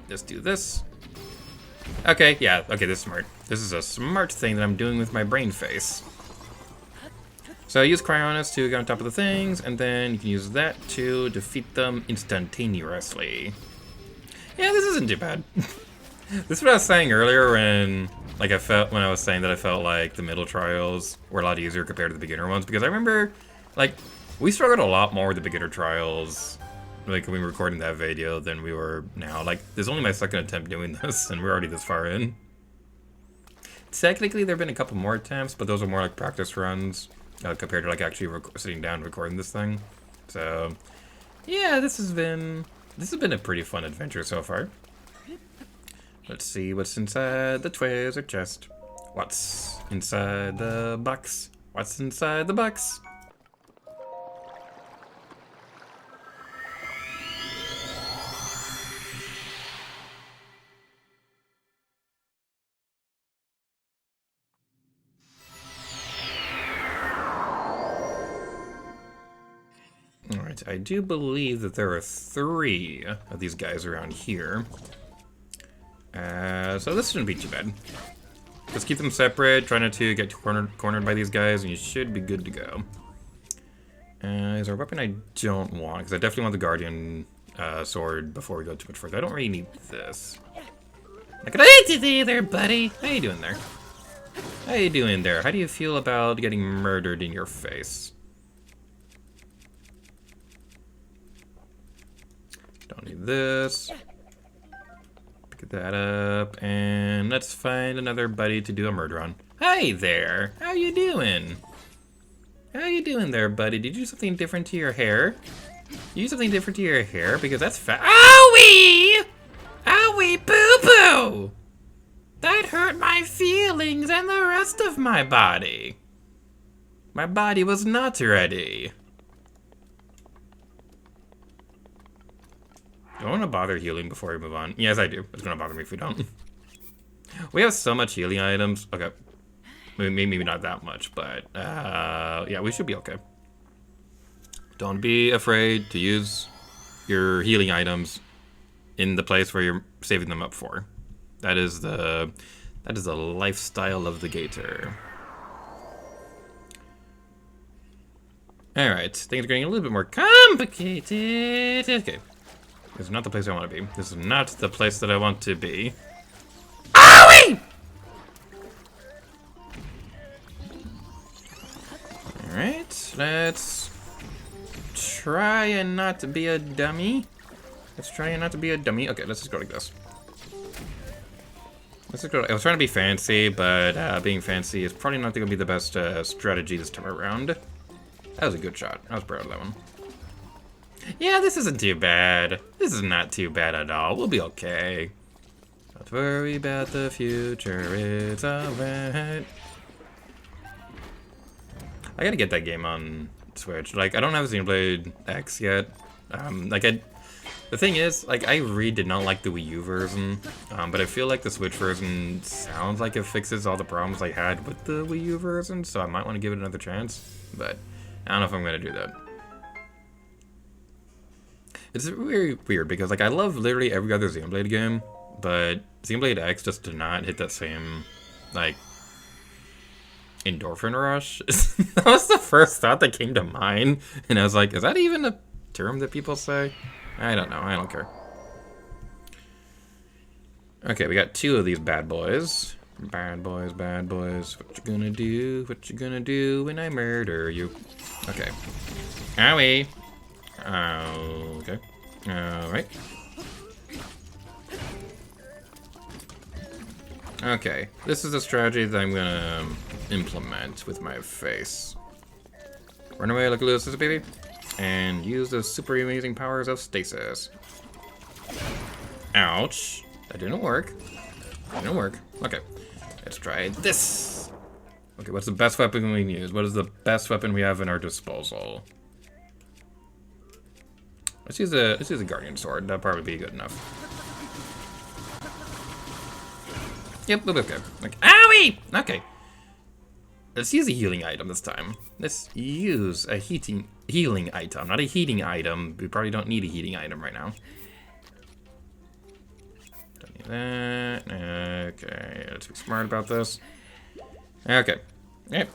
Just do this. Okay, yeah, okay, this is smart. This is a smart thing that I'm doing with my brain face. So I use Cryonis to get on top of the things, and then you can use that to defeat them instantaneously. Yeah, this isn't too bad. This is what I was saying earlier when I was saying that I felt like the middle trials were a lot easier compared to the beginner ones, because I remember, like, we struggled a lot more with the beginner trials, like, when we were recording that video than we were now. Like, this is only my second attempt doing this, and we're already this far in. Technically, there have been a couple more attempts, but those are more like practice runs, compared to, like, actually sitting down and recording this thing. So, yeah, this has been a pretty fun adventure so far. Let's see what's inside the treasure chest. What's inside the box? What's inside the box? Alright, I do believe that there are 3 of these guys around here. So this shouldn't be too bad. Just keep them separate, try not to get cornered by these guys, and you should be good to go. Is there a weapon I don't want? Because I definitely want the Guardian sword before we go too much further. I don't really need this. Look at you there, buddy. How you doing there? How you doing there? How do you feel about getting murdered in your face? Don't need this. Pick that up, and let's find another buddy to do a murder on. Hi there. How you doing? How you doing there, buddy? Did you do something different to your hair? You do something different to your hair? Because that's Owie! Owie boo-boo! That hurt my feelings and the rest of my body. My body was not ready. Do I want to bother healing before we move on? Yes, I do. It's going to bother me if we don't. We have so much healing items. Okay. Maybe not that much, but yeah, we should be okay. Don't be afraid to use your healing items in the place where you're saving them up for. That is the lifestyle of the gator. Alright, things are getting a little bit more complicated. Okay. This is not the place I want to be. This is not the place that I want to be. Owie! Alright, let's try and not be a dummy. Let's try and not be a dummy. Okay, let's just go like this. Let's just go. I was trying to be fancy, but being fancy is probably not going to be the best strategy this time around. That was a good shot. I was proud of that one. Yeah, this isn't too bad. This is not too bad at all. We'll be okay. Don't worry about the future. It's alright. I gotta get that game on Switch. Like, I don't have Xenoblade X yet. The thing is, like, I really did not like the Wii U version, but I feel like the Switch version sounds like it fixes all the problems I had with the Wii U version, so I might want to give it another chance, but I don't know if I'm gonna do that. It's very weird because, like, I love literally every other Xenoblade game, but Xenoblade X just did not hit that same, like, endorphin rush. That was the first thought that came to mind, and I was like, is that even a term that people say? I don't know. I don't care. Okay, we got 2 of these bad boys. Bad boys, bad boys. What you gonna do? What you gonna do when I murder you? Okay. Owie. Okay. Alright. Okay. This is a strategy that I'm gonna implement with my face. Run away like a little sister baby. and use the super amazing powers of stasis. Ouch. That didn't work. Didn't work. Okay. Let's try this. Okay, what's the best weapon we can use? What is the best weapon we have in our disposal? Let's use a guardian sword. That'll probably be good enough. Yep, we'll be okay. Like, owie! Okay. Let's use a healing item this time. Let's use a healing item, not a heating item. We probably don't need a heating item right now. Don't need that. Okay, let's be smart about this. Okay. Yep.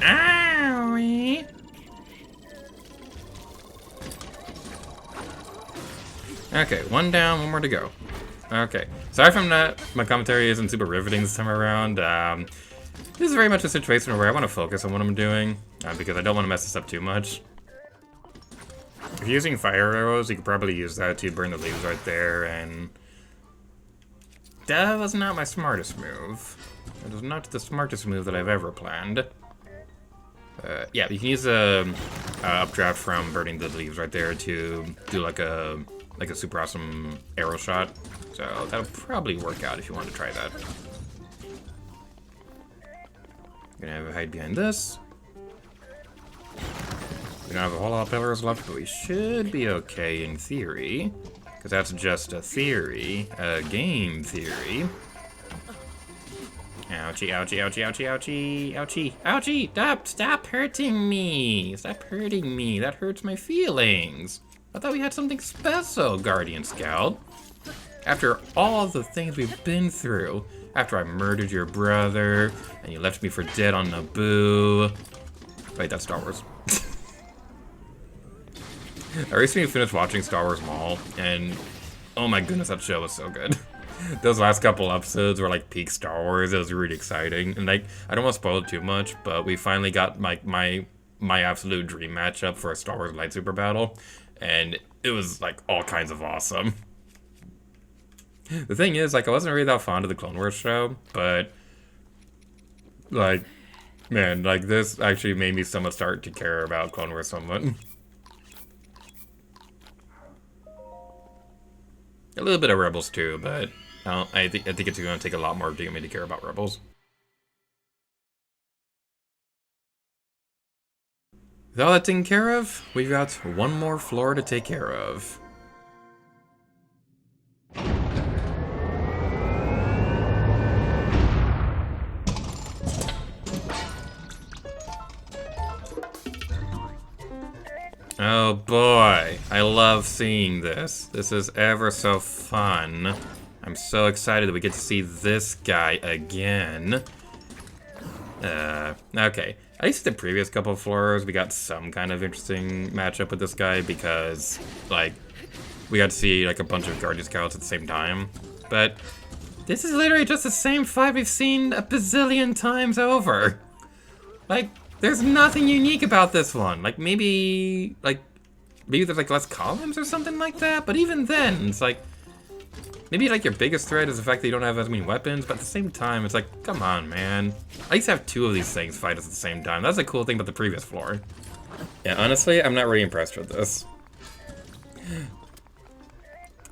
Owie! Okay, one down, one more to go. Okay, sorry from that. My commentary isn't super riveting this time around. This is very much a situation where I want to focus on what I'm doing because I don't want to mess this up too much. If you're using fire arrows, you could probably use that to burn the leaves right there, and that was not my smartest move. It was not the smartest move that I've ever planned. Yeah, you can use a updraft from burning the leaves right there to do like a super awesome arrow shot. So that'll probably work out if you want to try that. Gonna have a hide behind this. We don't have a whole lot of pillars left, but we should be okay in theory. Because that's just a theory, a game theory. Ouchie, ouchie, ouchie, ouchie, ouchie, ouchie, ouchie! Stop hurting me! Stop hurting me, that hurts my feelings. I thought we had something special, Guardian Scout. After all the things we've been through, after I murdered your brother, and you left me for dead on Naboo. Wait, that's Star Wars. I recently finished watching Star Wars Mall, and oh my goodness, that show was so good. Those last couple episodes were like peak Star Wars. It was really exciting, and like I don't want to spoil it too much, but we finally got my absolute dream matchup for a Star Wars lightsaber battle, and it was like all kinds of awesome. The thing is, like, I wasn't really that fond of the Clone Wars show, but like, man, like this actually made me somewhat start to care about Clone Wars somewhat. A little bit of Rebels too, but I think it's going to take a lot more to get me to care about Rebels. With all that taken care of, we've got one more floor to take care of. Oh boy, I love seeing this. This is ever so fun. I'm so excited that we get to see this guy again. Okay. At least the previous couple of floors, we got some kind of interesting matchup with this guy because, like, we got to see, like, a bunch of Guardian Scouts at the same time. But this is literally just the same fight we've seen a bazillion times over. Like, there's nothing unique about this one. Like, maybe there's, like, less columns or something like that. But even then, it's like, maybe, like, your biggest threat is the fact that you don't have as many weapons. But at the same time, it's like, come on, man. At least have two of these things fight us at the same time. That's the cool thing about the previous floor. Yeah, honestly, I'm not really impressed with this.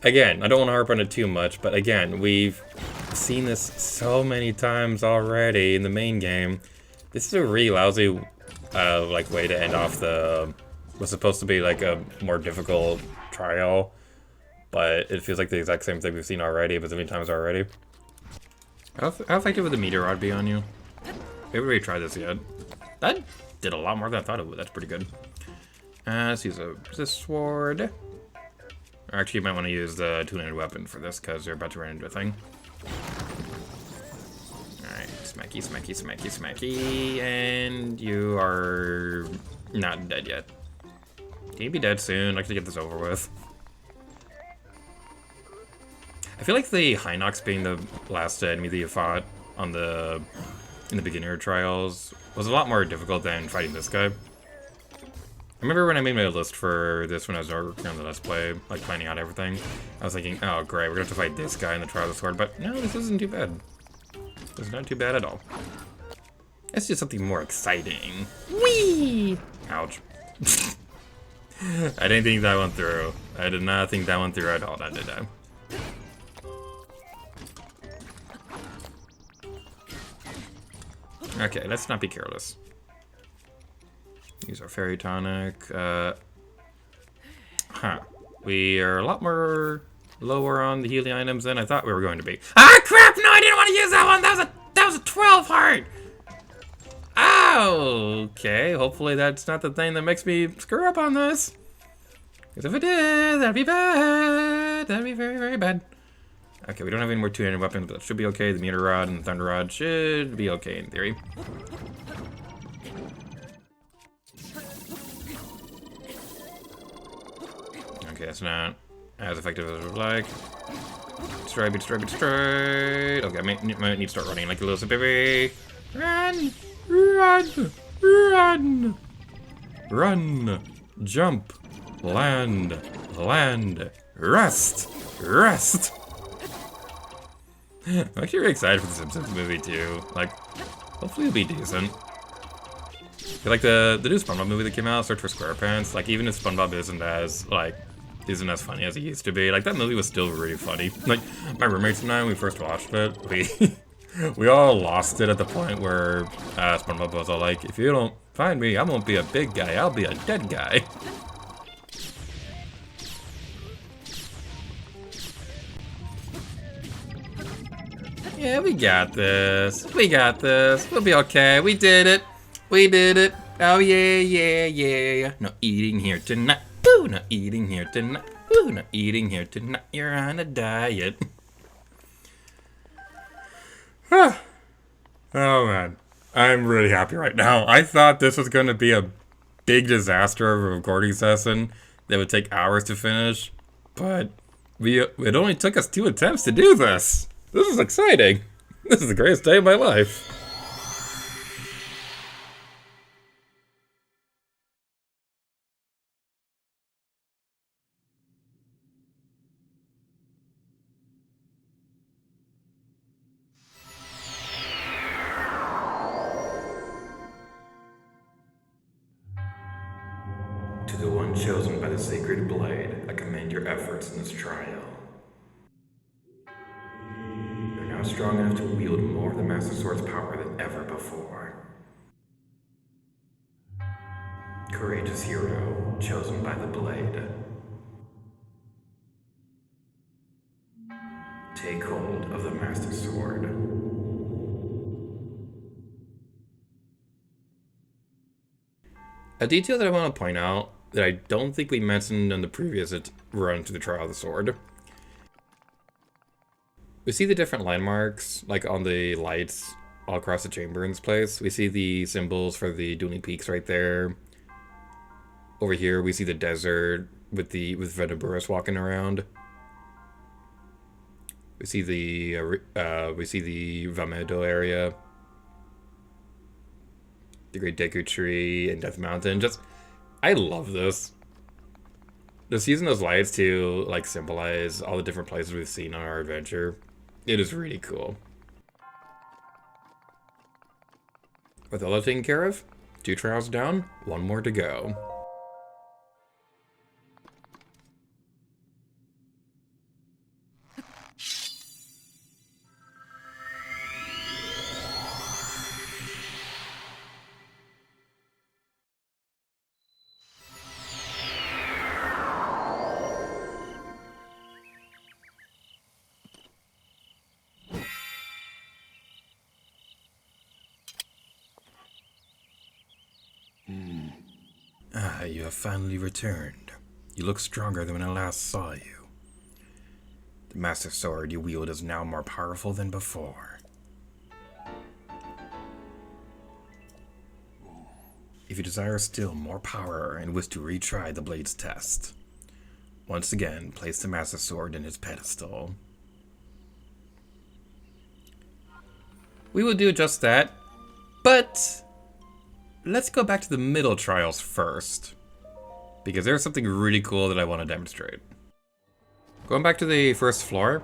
Again, I don't want to harp on it too much. But again, we've seen this so many times already in the main game. This is a really lousy, like, way to end off what's supposed to be, like, a more difficult trial. But it feels like the exact same thing we've seen already, a bazillion times already. How effective would the meteor rod be on you? We haven't really tried this yet. That did a lot more than I thought it would. That's pretty good. Let's use this sword. Or actually, you might want to use the two-handed weapon for this, because you're about to run into a thing. Alright, smacky, smacky, smacky, smacky. And you are not dead yet. Can you be dead soon? I'd like to get this over with. I feel like the Hinox being the last enemy that you fought in the beginner trials was a lot more difficult than fighting this guy. I remember when I made my list for this when I was working on the Let's Play, like planning out everything, I was thinking, oh great, we're gonna have to fight this guy in the Trial of the Sword, but no, this isn't too bad. It's not too bad at all. Let's do something more exciting. Whee! Ouch. I didn't think that went through. I did not think that went through at all, did I? Okay, let's not be careless. Use our fairy tonic. We are a lot more lower on the healing items than I thought we were going to be. Ah, crap! No, I didn't want to use that one. That was a 12 heart. Oh, okay. Hopefully that's not the thing that makes me screw up on this. Because if it did, that'd be bad. That'd be very, very bad. Okay, we don't have any more two-handed weapons, but that should be okay. The meter rod and the thunder rod should be okay in theory. Okay, that's not as effective as I would like. Destroy, destroy, destroy. Okay, I might need to start running like a little baby. Run! Run! Run! Run! Jump! Land! Land! Rest! Rest! I'm actually really excited for the Simpsons movie too. Like, hopefully it'll be decent. Like the new SpongeBob movie that came out, Search for SquarePants. Like, even if SpongeBob isn't as funny as it used to be, like that movie was still really funny. Like my roommates and I, when we first watched it, we all lost it at the point where SpongeBob was all like, "If you don't find me, I won't be a big guy. I'll be a dead guy." Yeah, we got this. We got this. We'll be okay. We did it. We did it. Oh yeah, yeah, yeah. No eating here tonight. Boo, no eating here tonight. Boo, no eating here tonight. You're on a diet. Oh man, I'm really happy right now. I thought this was going to be a big disaster of a recording session that would take hours to finish, but it only took us 2 attempts to do this. This is exciting. This is the greatest day of my life. To the one chosen by the sacred blade, I commend your efforts in this trial. You're now strong enough to wield more of the Master Sword's power than ever before. Courageous hero, chosen by the blade. Take hold of the Master Sword. A detail that I want to point out that I don't think we mentioned in the previous run to the Trial of the Sword. We see the different landmarks, like on the lights all across the chamber in this place. We see the symbols for the Dueling Peaks right there. Over here, we see the desert with Venaburus walking around. We see the Vamedo area, the Great Deku Tree, and Death Mountain. I love this. Just using those lights to like symbolize all the different places we've seen on our adventure. It is really cool. With all that taken care of, 2 trials down, 1 more to go. You have finally returned. You look stronger than when I last saw you. The Master Sword you wield is now more powerful than before. If you desire still more power and wish to retry the Blade's test, once again place the Master Sword in his pedestal. We will do just that, but let's go back to the middle trials first, because there's something really cool that I want to demonstrate. Going back to the first floor,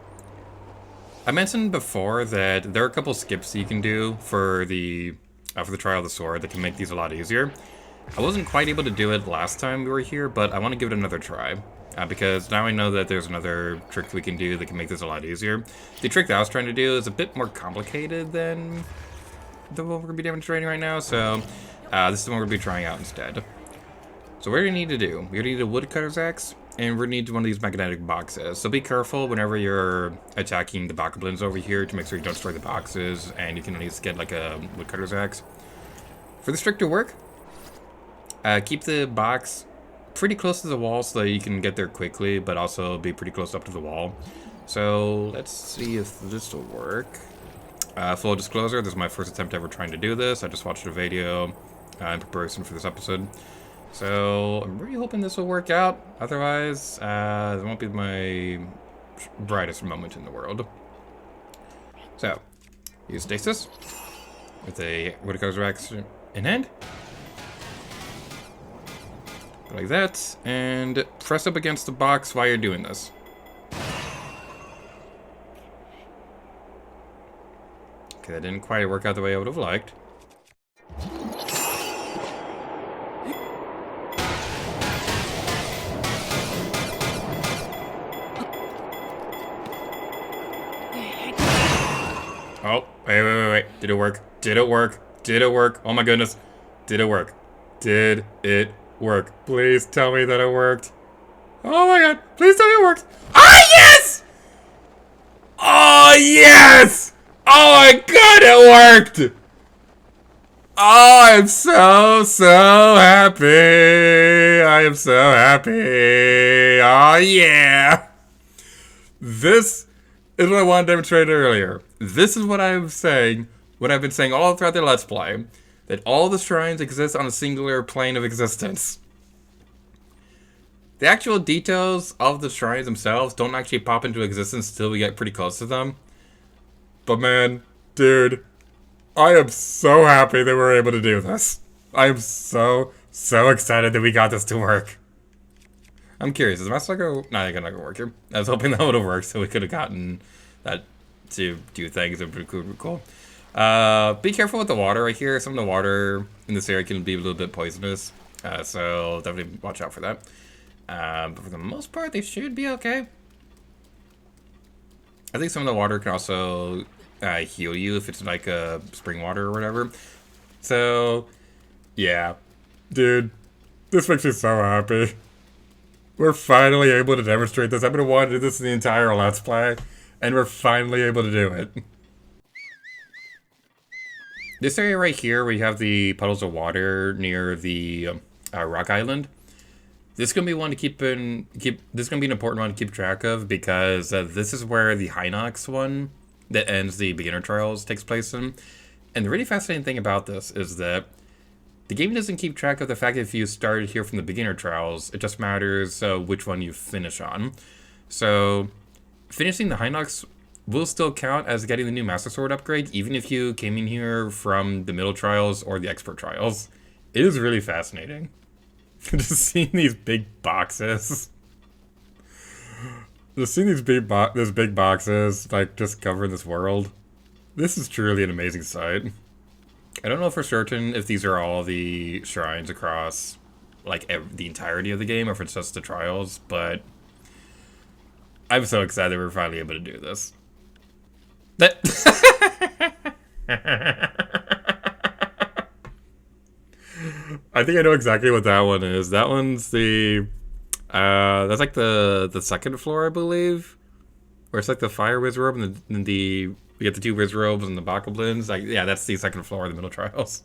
I mentioned before that there are a couple skips you can do for the trial of the sword that can make these a lot easier. I wasn't quite able to do it last time we were here, but I want to give it another try. Because now I know that there's another trick we can do that can make this a lot easier. The trick that I was trying to do is a bit more complicated than the one we're going to be demonstrating right now, so this is the one we're going to be trying out instead. So what do we need to do? We need a woodcutter's axe, and we need one of these magnetic boxes. So be careful whenever you're attacking the bokoblins over here to make sure you don't destroy the boxes, and you can at least get like a woodcutter's axe. For this trick to work, keep the box pretty close to the wall so that you can get there quickly, but also be pretty close up to the wall. So let's see if this will work. Full disclosure, this is my first attempt ever trying to do this. I just watched a video in preparation for this episode. So I'm really hoping this will work out. Otherwise, it won't be my brightest moment in the world. So, use stasis with a woodcutter's axe in hand. Like that, and press up against the box while you're doing this. Okay, that didn't quite work out the way I would have liked. Oh, wait. Did it work? Did it work? Did it work? Oh my goodness. Did it work? Did it work? Please tell me that it worked. Oh my god. Please tell me it worked. Ah, yes! Oh, yes! Oh my god, it worked! Oh, I'm so happy. I am so happy. Oh, yeah. This is what I wanted to demonstrate earlier. This is what I'm saying, what I've been saying all throughout the Let's Play, that all the shrines exist on a singular plane of existence. The actual details of the shrines themselves don't actually pop into existence until we get pretty close to them. But man, dude, I am so happy that we're able to do this. I am so excited that we got this to work. I'm curious, is the Master Lego not gonna work here? I was hoping that would have worked so we could have gotten that to do things that would be cool. Be careful with the water right here. Some of the water in this area can be a little bit poisonous. So definitely watch out for that. But for the most part, they should be okay. I think some of the water can also heal you if it's like spring water or whatever. So, yeah. Dude, this makes me so happy. We're finally able to demonstrate this. I've been wanting to do this in the entire Let's Play, and we're finally able to do it. This area right here, we have the puddles of water near the rock island. This is gonna be one to this is gonna be an important one to keep track of because this is where the Hinox one that ends the beginner trials takes place in. And the really fascinating thing about this is that the game doesn't keep track of the fact that if you started here from the beginner trials, it just matters which one you finish on. So finishing the Hinox will still count as getting the new Master Sword upgrade, even if you came in here from the middle trials or the expert trials. It is really fascinating. Just seeing these big boxes. Just seeing these big boxes, like, just covering this world. This is truly an amazing sight. I don't know for certain if these are all the shrines across, like, the entirety of the game, or if it's just the trials, but I'm so excited we're finally able to do this. I think I know exactly what that one is. That one's the, that's like the second floor, I believe. Where it's like the fire wizard robe and we get the two wizard robes and the bokoblins. Like, yeah, that's the second floor of the middle trials.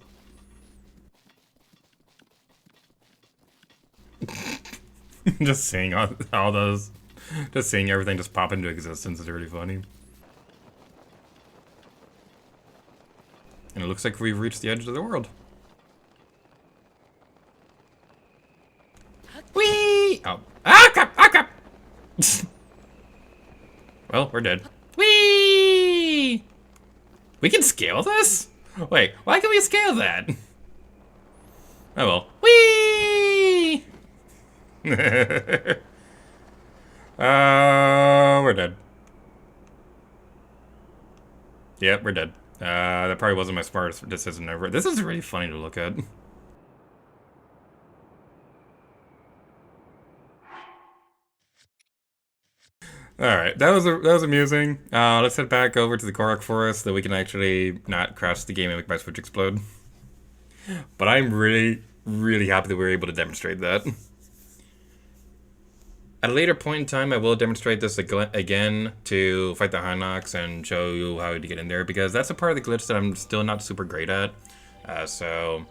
Just seeing all those, just seeing everything just pop into existence is really funny. And it looks like we've reached the edge of the world. Whee! Oh. Ah, crap! Ah, crap! Well, we're dead. Whee! We can scale this? Wait, why can we scale that? Oh well. Whee! We're dead. Yep, we're dead. That probably wasn't my smartest decision ever. This is really funny to look at. Alright, that was amusing. Let's head back over to the Korok Forest so that we can actually not crash the game and make my Switch explode. But I'm really, really happy that we were able to demonstrate that. At a later point in time, I will demonstrate this again to fight the Hinox and show you how to get in there, because that's a part of the glitch that I'm still not super great at. So,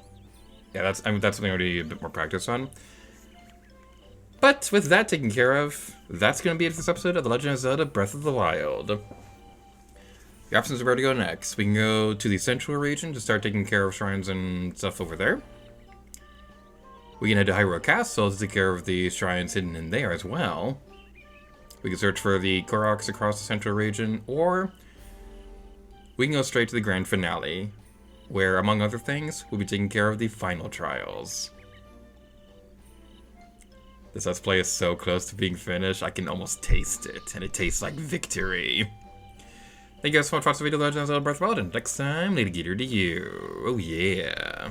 yeah, that's something I need a bit more practice on. But with that taken care of, that's going to be it for this episode of The Legend of Zelda Breath of the Wild. The options are where to go next. We can go to the central region to start taking care of shrines and stuff over there. We can head to Hyrule Castle to take care of the shrines hidden in there as well. We can search for the Koroks across the central region, or we can go straight to the grand finale, where, among other things, we'll be taking care of the final trials. This Let's Play is so close to being finished, I can almost taste it, and it tastes like victory. Thank you guys so much for watching the video, Legend of Zelda Breath of the Wild, and next time, Lady Gator to you. Oh yeah.